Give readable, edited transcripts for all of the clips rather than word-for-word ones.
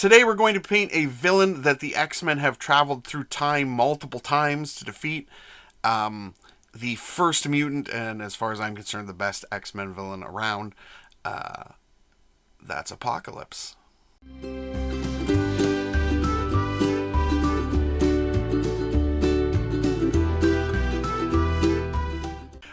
Today we're going to paint a villain that the X-Men have traveled through time multiple times to defeat. The first mutant, and as far as I'm concerned, the best X-Men villain around. That's Apocalypse.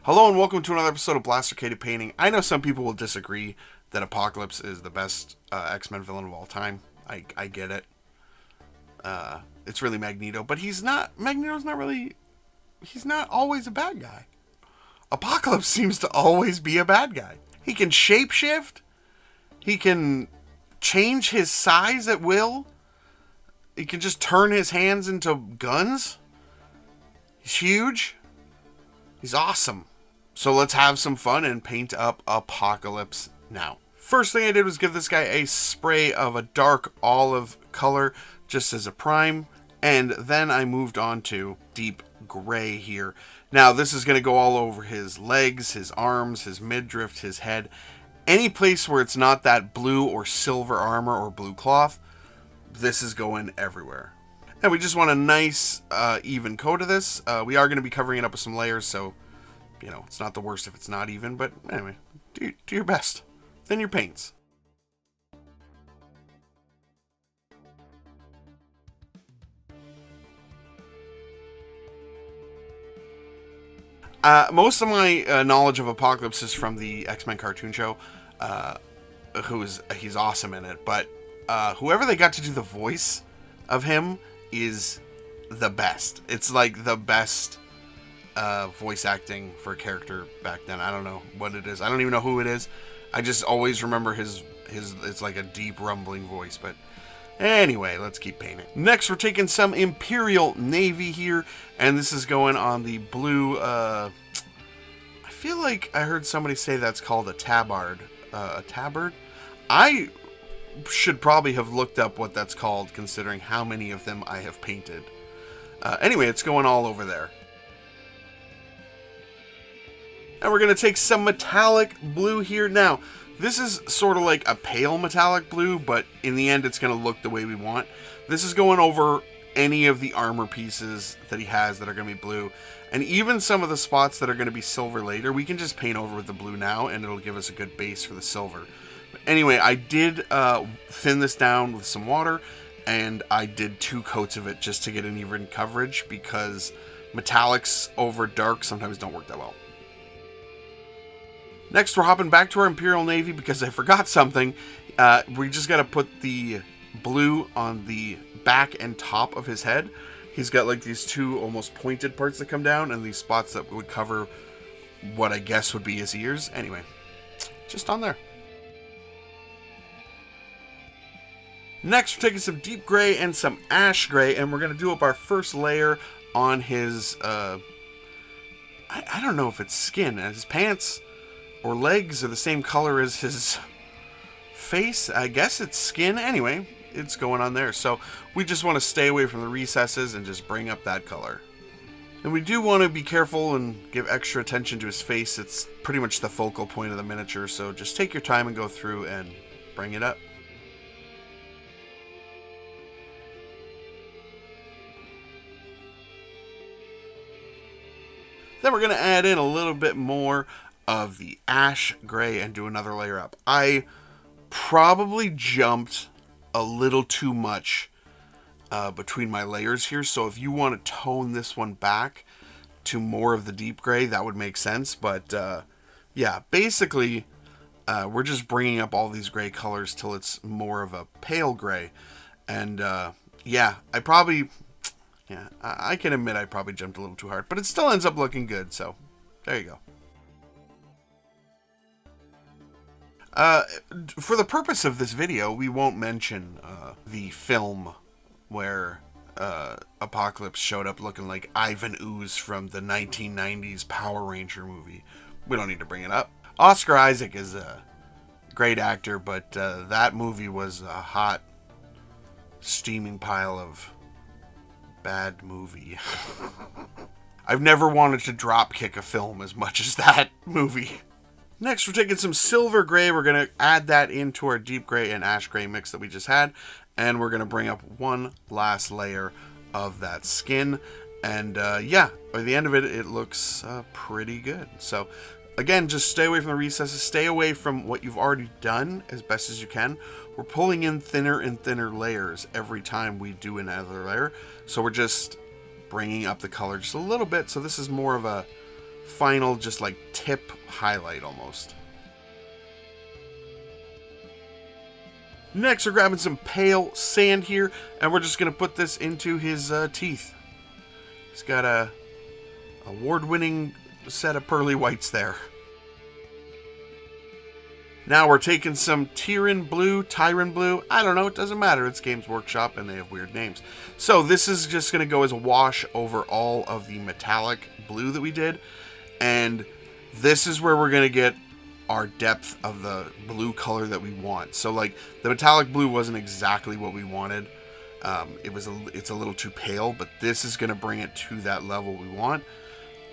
Hello and welcome to another episode of Blastercaded Painting. I know some people will disagree that Apocalypse is the best X-Men villain of all time. I get it. It's really Magneto, but he's not always a bad guy. Apocalypse seems to always be a bad guy. He can shapeshift. He can change his size at will. He can just turn his hands into guns. He's huge. He's awesome. So let's have some fun and paint up Apocalypse now. First thing I did was give this guy a spray of a dark olive color just as a prime. And then I moved on to deep gray here. Now this is going to go all over his legs, his arms, his midriff, his head. Any place where it's not that blue or silver armor or blue cloth, this is going everywhere. And we just want a nice even coat of this. We are going to be covering it up with some layers, so you know, it's not the worst if it's not even, but anyway, do your best. Thin your paints. Most of my knowledge of Apocalypse is from the X-Men cartoon show, he's awesome in it, but whoever they got to do the voice of him is the best. It's like the best voice acting for a character back then. I don't know what it is. I don't even know who it is. I just always remember his it's like a deep rumbling voice. But anyway, let's keep painting. Next, we're taking some Imperial Navy here, and this is going on the blue. I feel like I heard somebody say that's called a tabard. A tabard? I should probably have looked up what that's called, considering how many of them I have painted. Anyway, it's going all over there. And we're going to take some metallic blue here. Now, this is sort of like a pale metallic blue, but in the end, it's going to look the way we want. This is going over any of the armor pieces that he has that are going to be blue. And even some of the spots that are going to be silver later, we can just paint over with the blue now, and it'll give us a good base for the silver. But anyway, I did thin this down with some water, and I did 2 coats of it just to get an even coverage, because metallics over dark sometimes don't work that well. Next, we're hopping back to our Imperial Navy because I forgot something. We just got to put the blue on the back and top of his head. He's got like these 2 almost pointed parts that come down and these spots that would cover what I guess would be his ears. Anyway, just on there. Next, we're taking some deep gray and some ash gray, and we're going to do up our first layer on his, I don't know if it's skin. His pants or legs are the same color as his face. I guess it's skin. Anyway, it's going on there. So we just want to stay away from the recesses and just bring up that color. And we do want to be careful and give extra attention to his face. It's pretty much the focal point of the miniature. So just take your time and go through and bring it up. Then we're going to add in a little bit more of the ash gray and do another layer up. I probably jumped a little too much between my layers here, so if you want to tone this one back to more of the deep gray, that would make sense. But yeah, basically we're just bringing up all these gray colors till it's more of a pale gray. And yeah, I can admit I probably jumped a little too hard, but it still ends up looking good, so there you go. For the purpose of this video, we won't mention the film where Apocalypse showed up looking like Ivan Ooze from the 1990s Power Ranger movie. We don't need to bring it up. Oscar Isaac is a great actor, but that movie was a hot, steaming pile of bad movie. I've never wanted to drop kick a film as much as that movie. Next, we're taking some silver gray. We're going to add that into our deep gray and ash gray mix that we just had. And we're going to bring up one last layer of that skin. And yeah, by the end of it, it looks pretty good. So again, just stay away from the recesses. Stay away from what you've already done as best as you can. We're pulling in thinner and thinner layers every time we do another layer. So we're just bringing up the color just a little bit. So this is more of a final, just like tip highlight almost. Next, we're grabbing some pale sand here, and we're just going to put this into his teeth. He's got a award-winning set of pearly whites there. Now we're taking some Tyran Blue, I don't know, it doesn't matter. It's Games Workshop, and they have weird names. So this is just going to go as a wash over all of the metallic blue that we did, and this is where we're going to get our depth of the blue color that we want. So like the metallic blue wasn't exactly what we wanted. It's a little too pale, but this is going to bring it to that level we want.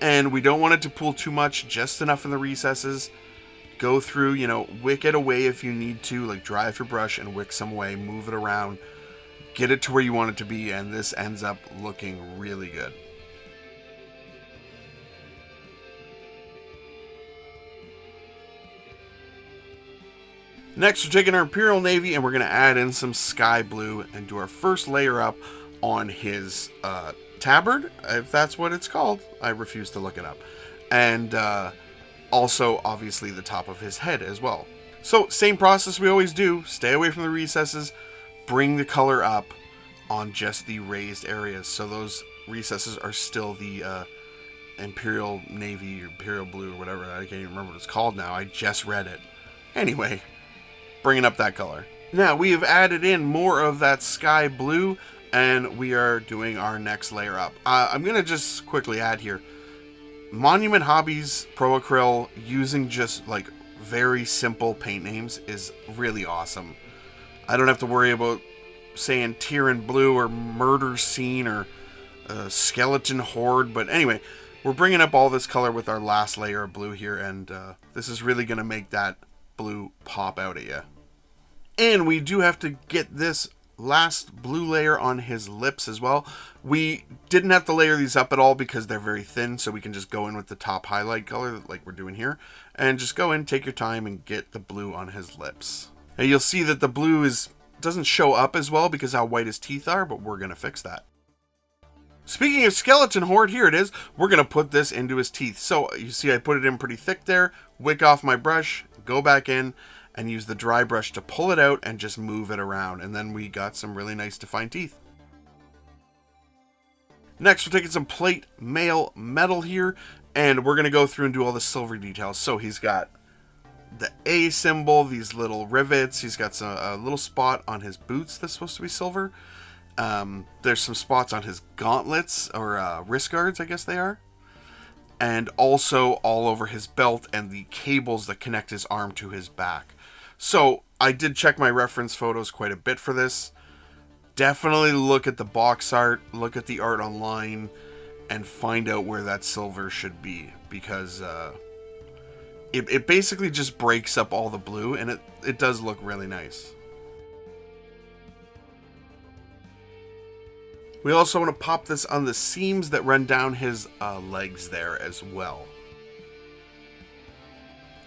And we don't want it to pool too much, just enough in the recesses. Go through, you know, wick it away if you need to, like dry off your brush and wick some away, move it around, get it to where you want it to be, and this ends up looking really good. Next, we're taking our Imperial Navy and we're going to add in some Sky Blue and do our first layer up on his tabard, if that's what it's called. I refuse to look it up. And also, obviously, the top of his head as well. So, same process we always do. Stay away from the recesses. Bring the color up on just the raised areas. So those recesses are still the Imperial Navy or Imperial Blue or whatever. I can't even remember what it's called now. I just read it. Anyway, bringing up that color. Now, we have added in more of that Sky Blue, and we are doing our next layer up. I'm going to just quickly add here. Monument Hobbies Pro Acryl using just like very simple paint names is really awesome. I don't have to worry about saying Tyran Blue or Murder Scene or Skeleton Horde, but anyway, we're bringing up all this color with our last layer of blue here, and this is really going to make that blue pop out at you. And we do have to get this last blue layer on his lips as well. We didn't have to layer these up at all because they're very thin, so we can just go in with the top highlight color like we're doing here, and just go in, take your time, and get the blue on his lips. Now you'll see that the blue doesn't show up as well because how white his teeth are, but we're going to fix that. Speaking of Skeleton Horde, here it is. We're going to put this into his teeth. So you see I put it in pretty thick there, wick off my brush, go back in, and use the dry brush to pull it out and just move it around. And then we got some really nice defined teeth. Next, we're taking some plate mail metal here, and we're going to go through and do all the silver details. So he's got the A symbol, these little rivets. He's got a little spot on his boots that's supposed to be silver. There's some spots on his gauntlets, or wrist guards, I guess they are. And also all over his belt and the cables that connect his arm to his back. So I did check my reference photos quite a bit for this. Definitely look at the box art, look at the art online, and find out where that silver should be, because it basically just breaks up all the blue, and it does look really nice. We also want to pop this on the seams that run down his legs there as well.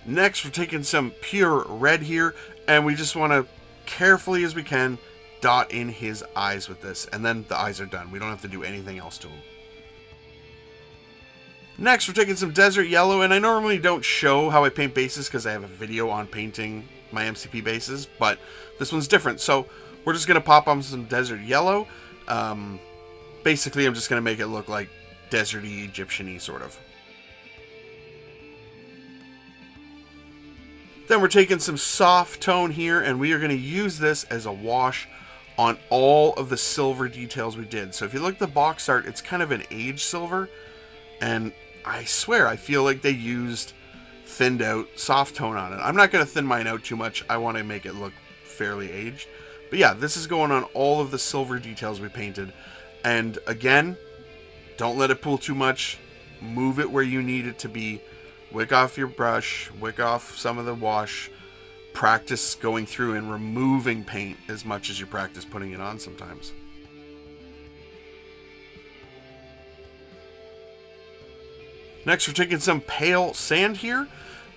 Next, we're taking some pure red here, and we just want to, carefully as we can, dot in his eyes with this, and then the eyes are done. We don't have to do anything else to him. Next, we're taking some desert yellow, and I normally don't show how I paint bases because I have a video on painting my MCP bases, but this one's different. So we're just going to pop on some desert yellow. Basically, I'm just going to make it look like deserty, Egyptian-y sort of. Then we're taking some soft tone here, and we are going to use this as a wash on all of the silver details we did. So if you look at the box art, it's kind of an aged silver, and I swear I feel like they used thinned out soft tone on it. I'm not going to thin mine out too much. I want to make it look fairly aged. But yeah, this is going on all of the silver details we painted. And again, don't let it pool too much. Move it where you need it to be. Wick off your brush, wick off some of the wash, practice going through and removing paint as much as you practice putting it on sometimes. Next, we're taking some pale sand here.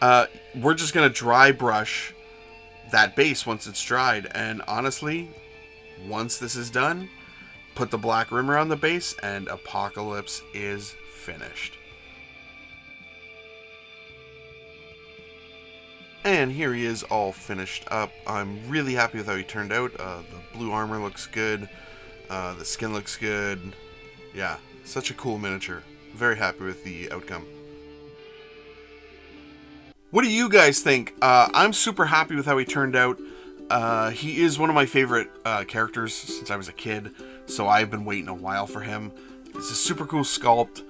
We're just going to dry brush that base once it's dried. And honestly, once this is done, put the black rim around the base and Apocalypse is finished. And here he is all finished up. I'm really happy with how he turned out. The blue armor looks good. The skin looks good. Yeah, such a cool miniature. Very happy with the outcome. What do you guys think? I'm super happy with how he turned out. He is one of my favorite characters since I was a kid, so I've been waiting a while for him. It's a super cool sculpt.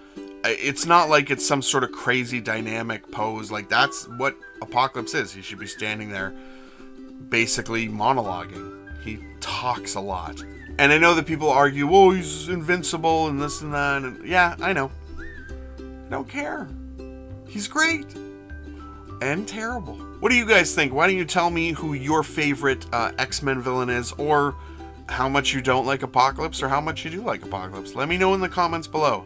It's not like it's some sort of crazy dynamic pose. Like, that's what Apocalypse is. He should be standing there basically monologuing. He talks a lot. And I know that people argue, oh, he's invincible and this and that. And yeah, I know. I don't care. He's great. And terrible. What do you guys think? Why don't you tell me who your favorite X-Men villain is, or how much you don't like Apocalypse, or how much you do like Apocalypse? Let me know in the comments below.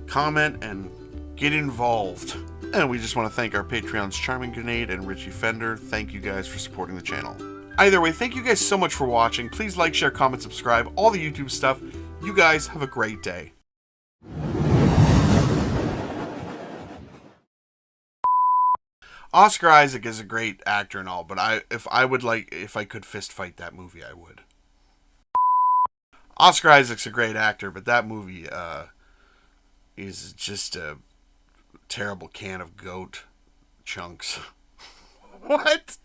Comment and get involved. And we just want to thank our Patreons Charming Grenade and Richie Fender. Thank you guys for supporting the channel. Either way, thank you guys so much for watching. Please like, share, comment, subscribe, all the YouTube stuff. You guys have a great day. Oscar Isaac is a great actor and all, but if I could fist fight that movie, I would. Oscar Isaac's a great actor, but that movie is just a terrible can of goat chunks. What?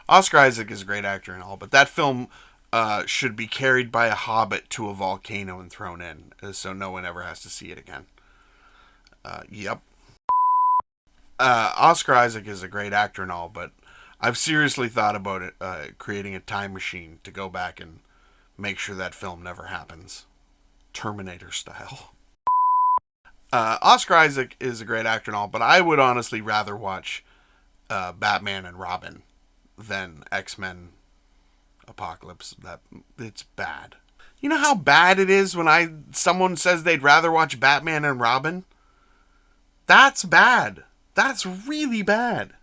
Oscar Isaac is a great actor and all, but that film should be carried by a hobbit to a volcano and thrown in, so no one ever has to see it again. Yep. Oscar Isaac is a great actor and all, but I've seriously thought about it, creating a time machine to go back and make sure that film never happens. Terminator style. Oscar Isaac is a great actor and all, but I would honestly rather watch Batman and Robin than X-Men Apocalypse. It's bad. You know how bad it is when someone says they'd rather watch Batman and Robin? That's bad. That's really bad.